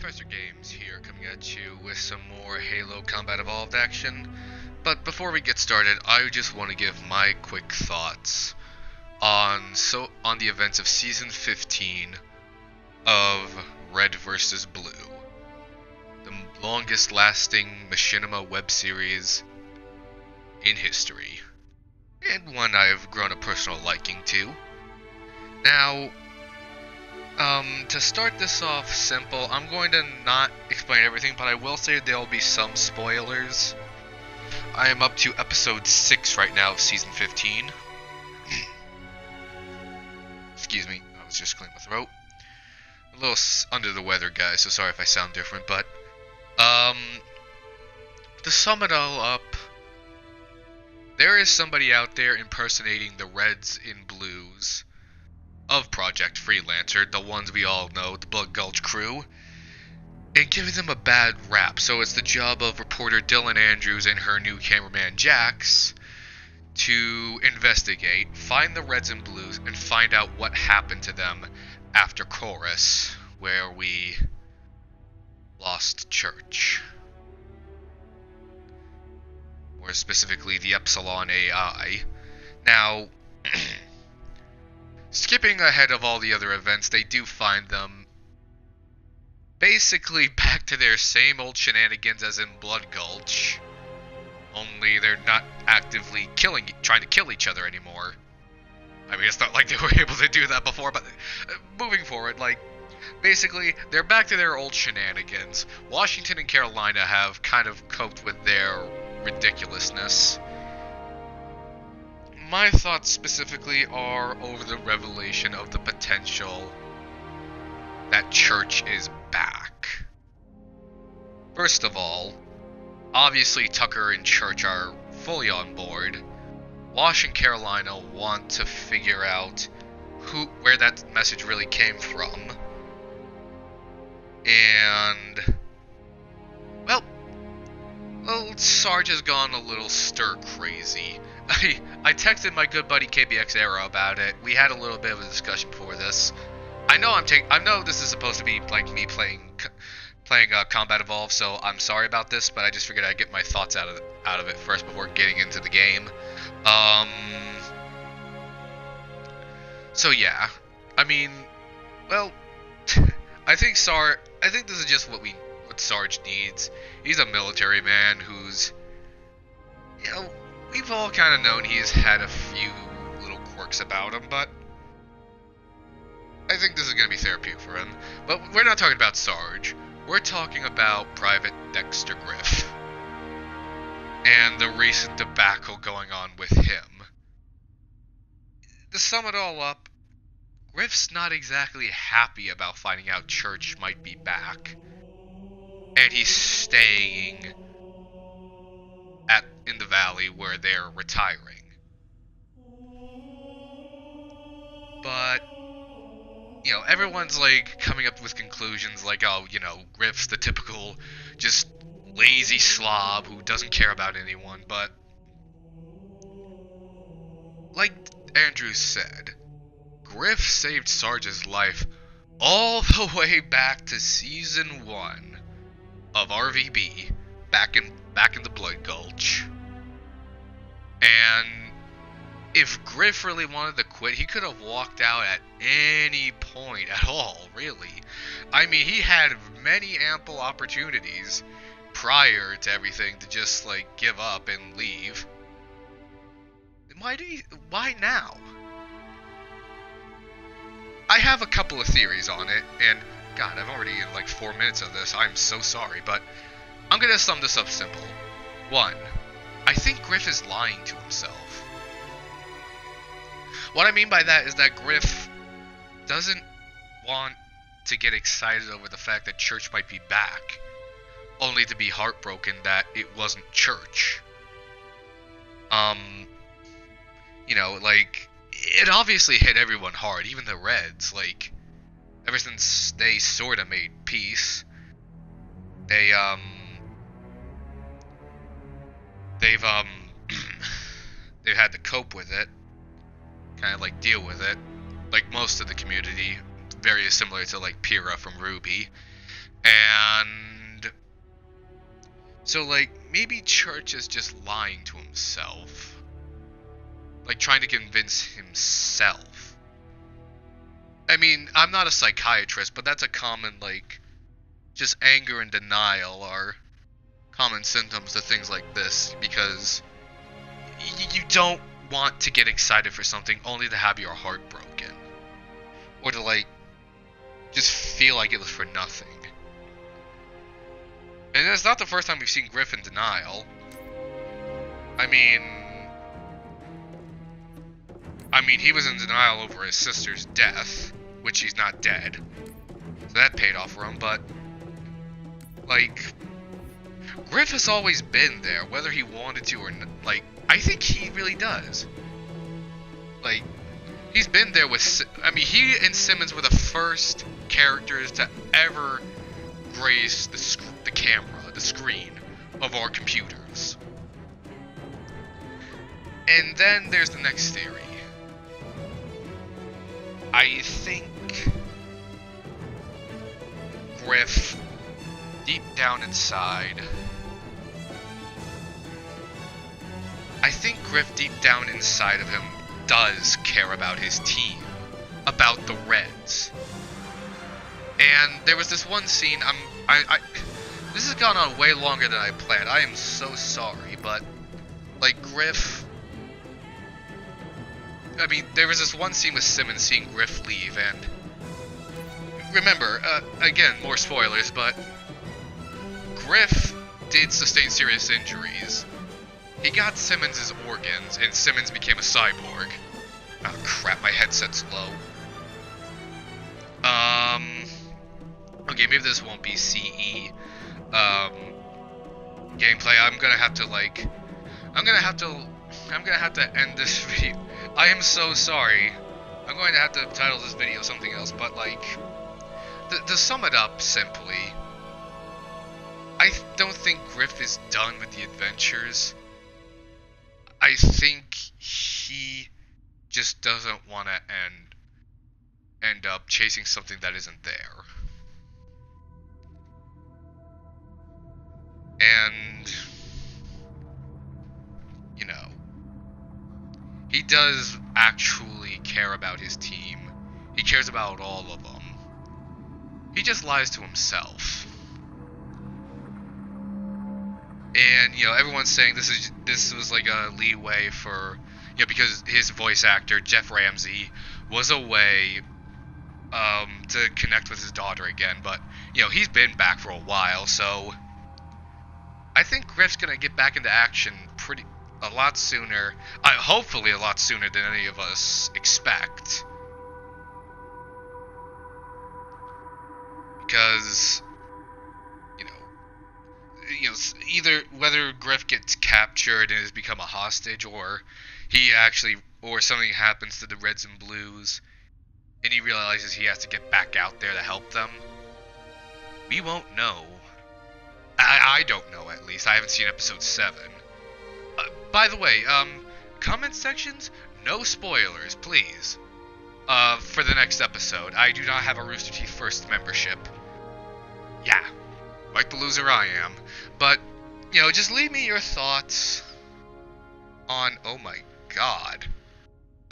Professor Games here, coming at you with some more Halo Combat Evolved action. But before we get started, I just want to give my quick thoughts on the events of Season 15 of Red vs. Blue, the longest-lasting machinima web series in history, and one I've grown a personal liking to. Now, to start this off simple, I'm going to not explain everything, but I will say there will be some spoilers. I am up to episode 6 right now of season 15. Excuse me, I was just clearing my throat. A little under the weather, guys, so sorry if I sound different, but, to sum it all up, there is somebody out there impersonating the Reds in Blues of Project Freelancer, the ones we all know, the Blood Gulch crew, and giving them a bad rap. So it's the job of reporter Dylan Andrews and her new cameraman Jax to investigate, find the Reds and Blues, and find out what happened to them after Chorus, where we lost Church. More specifically, the Epsilon AI. Now, skipping ahead of all the other events, they do find them basically back to their same old shenanigans as in Blood Gulch. Only they're not actively trying to kill each other anymore. I mean, it's not like they were able to do that before, but moving forward, like, basically, they're back to their old shenanigans. Washington and Carolina have kind of coped with their ridiculousness. My thoughts specifically are over the revelation of the potential that Church is back. First of all, obviously Tucker and Church are fully on board. Wash and Carolina want to figure out where that message really came from. And, well, Sarge has gone a little stir crazy. I texted my good buddy KBX Arrow about it. We had a little bit of a discussion before this. I know this is supposed to be like me playing Combat Evolved, so I'm sorry about this, but I just figured I'd get my thoughts out of it first before getting into the game. So yeah, I mean, well, I think this is just what Sarge needs. He's a military man who's, you know, we've all kind of known he's had a few little quirks about him, but I think this is going to be therapeutic for him. But we're not talking about Sarge. We're talking about Private Dexter Griff and the recent debacle going on with him. To sum it all up, Griff's not exactly happy about finding out Church might be back, and he's staying in the valley where they're retiring. But, you know, everyone's like coming up with conclusions like, oh, you know, Griff's the typical just lazy slob who doesn't care about anyone, but like Andrew said, Griff saved Sarge's life all the way back to Season 1 of RVB, back in the Blood Gulch. And if Griff really wanted to quit, he could have walked out at any point at all, really. I mean, he had many ample opportunities prior to everything to just, like, give up and leave. Why now? I have a couple of theories on it, and God, I'm already in like 4 minutes of this. I'm so sorry, but I'm gonna sum this up simple. 1. I think Griff is lying to himself. What I mean by that is that Griff doesn't want to get excited over the fact that Church might be back, only to be heartbroken that it wasn't Church. You know, like, it obviously hit everyone hard, even the Reds, like, ever since they sorta made peace, they've had to cope with it, kind of like deal with it, like most of the community, very similar to like Pyrrha from Ruby, and So, like, maybe Church is just lying to himself. Like, trying to convince himself. I mean, I'm not a psychiatrist, but that's a common, like, just anger and denial are common symptoms to things like this, because you don't want to get excited for something only to have your heart broken. Or to, like, just feel like it was for nothing. And it's not the first time we've seen Griff in denial. I mean, he was in denial over his sister's death, which she's not dead. So that paid off for him, but, like, Griff has always been there, whether he wanted to or not. Like, I think he really does. Like, he's been there with, he and Simmons were the first characters to ever grace the camera, the screen of our computers. And then there's the next theory. I think Griff, deep down inside, of him does care about his team, about the Reds. And there was this one scene, this has gone on way longer than I planned. I am so sorry, but, like, Griff, there was this one scene with Simmons seeing Griff leave, and remember, again, more spoilers, but Griff did sustain serious injuries. He got Simmons' organs, and Simmons became a cyborg. Oh crap, my headset's low. Okay, maybe this won't be CE gameplay. I'm gonna have to end this video. I am so sorry. I'm going to have to title this video something else, but, like, to sum it up simply, I don't think Griff is done with the adventures. I think he just doesn't want to end up chasing something that isn't there. And, you know, he does actually care about his team. He cares about all of them. He just lies to himself. And, you know, everyone's saying this was like a leeway for, you know, because his voice actor, Jeff Ramsey, was away to connect with his daughter again. But, you know, he's been back for a while, so I think Griff's gonna get back into action a lot sooner. Hopefully a lot sooner than any of us expect. Because, you know, either whether Griff gets captured and has become a hostage, or something happens to the Reds and Blues, and he realizes he has to get back out there to help them, we won't know. I don't know, at least. I haven't seen episode 7. By the way, comment sections, no spoilers, please. For the next episode. I do not have a Rooster Teeth First membership. Yeah, like the loser I am. But, you know, just leave me your thoughts on, oh my god.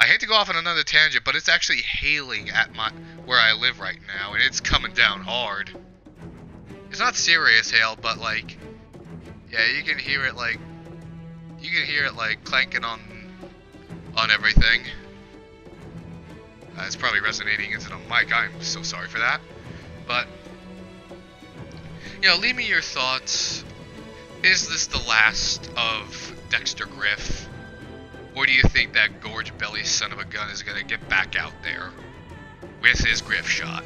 I hate to go off on another tangent, but it's actually hailing at where I live right now, and it's coming down hard. It's not serious hail, but, like, yeah, you can hear it, like, clanking on everything. It's probably resonating into the mic. I'm so sorry for that. But, you know, leave me your thoughts. Is this the last of Dexter Griff? Or do you think that Gorge Belly son of a gun is going to get back out there with his Griff shot?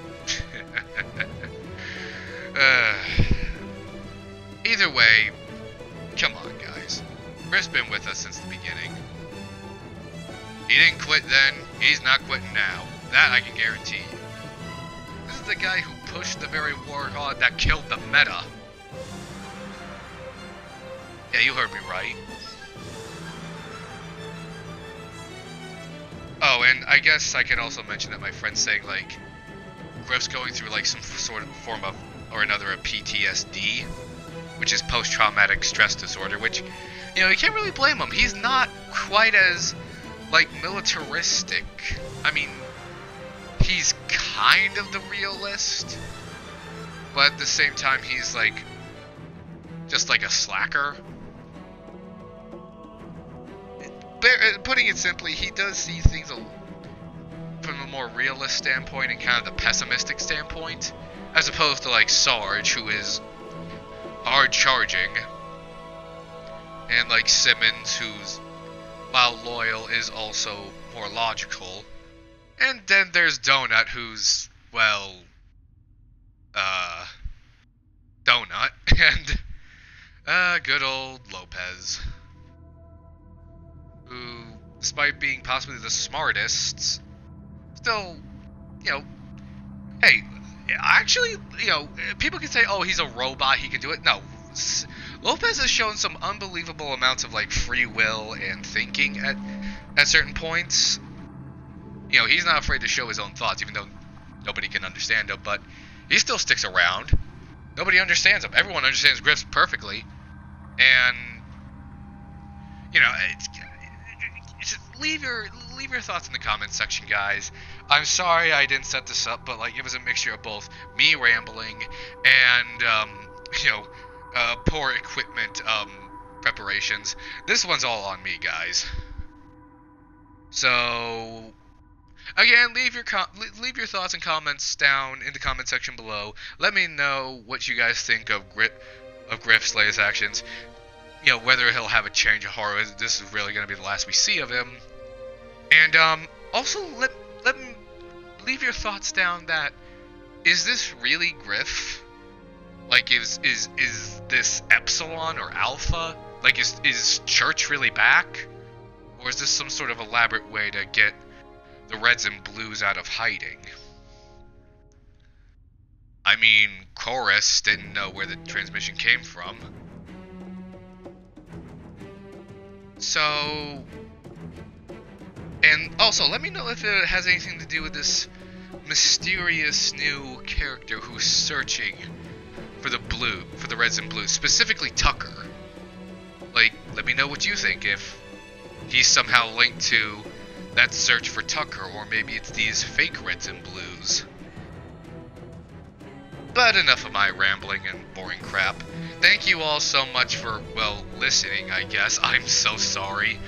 Either way, come on, guys. Griff's been with us since the beginning. He didn't quit then, he's not quitting now. That I can guarantee. This is the guy who pushed the very warlord that killed the meta. Yeah, you heard me right. Oh, and I guess I can also mention that my friend's saying, like, Griff's going through, like, some sort of form of, or another, of PTSD. which is post-traumatic stress disorder, which, you know, you can't really blame him. He's not quite as, like, militaristic. I mean, he's kind of the realist, but at the same time, he's, like, just like a slacker. Putting it simply, he does see things from a more realist standpoint and kind of the pessimistic standpoint, as opposed to, like, Sarge, who is hard-charging, and, like, Simmons, who's, while loyal, is also more logical. And then there's Donut, who's, well, Donut, and, good old Lopez, who, despite being possibly the smartest, still, you know, hey, actually, you know, people can say, oh, he's a robot, he can do it. No, Lopez has shown some unbelievable amounts of, like, free will and thinking at certain points. You know, he's not afraid to show his own thoughts, even though nobody can understand him, but he still sticks around. Nobody understands him. Everyone understands Griff's perfectly. And, you know, just leave your thoughts in the comments section, guys. I'm sorry I didn't set this up, but, like, it was a mixture of both me rambling and, you know, poor equipment preparations. This one's all on me, guys. So, again, leave your thoughts and comments down in the comment section below. Let me know what you guys think of Griff's latest actions. You know, whether he'll have a change of heart. This is really going to be the last we see of him. And also leave your thoughts down. That is this really Griff? Like, is this Epsilon or Alpha? Like, is Church really back? Or is this some sort of elaborate way to get the Reds and Blues out of hiding? I mean, Chorus didn't know where the transmission came from. So, and also, let me know if it has anything to do with this mysterious new character who's searching for the Reds and Blues, specifically Tucker. Like, let me know what you think, if he's somehow linked to that search for Tucker, or maybe it's these fake Reds and Blues. But enough of my rambling and boring crap. Thank you all so much for, well, listening, I guess. I'm so sorry.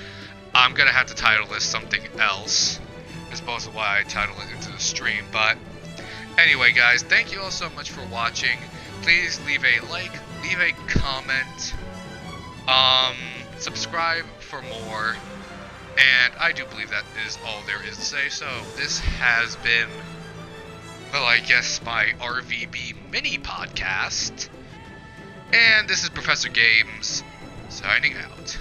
I'm gonna have to title this something else, as opposed to why I titled it into the stream. But anyway, guys, thank you all so much for watching. Please leave a like, leave a comment, subscribe for more, and I do believe that is all there is to say. So this has been, well, I guess my RVB mini podcast, and this is Professor Games signing out.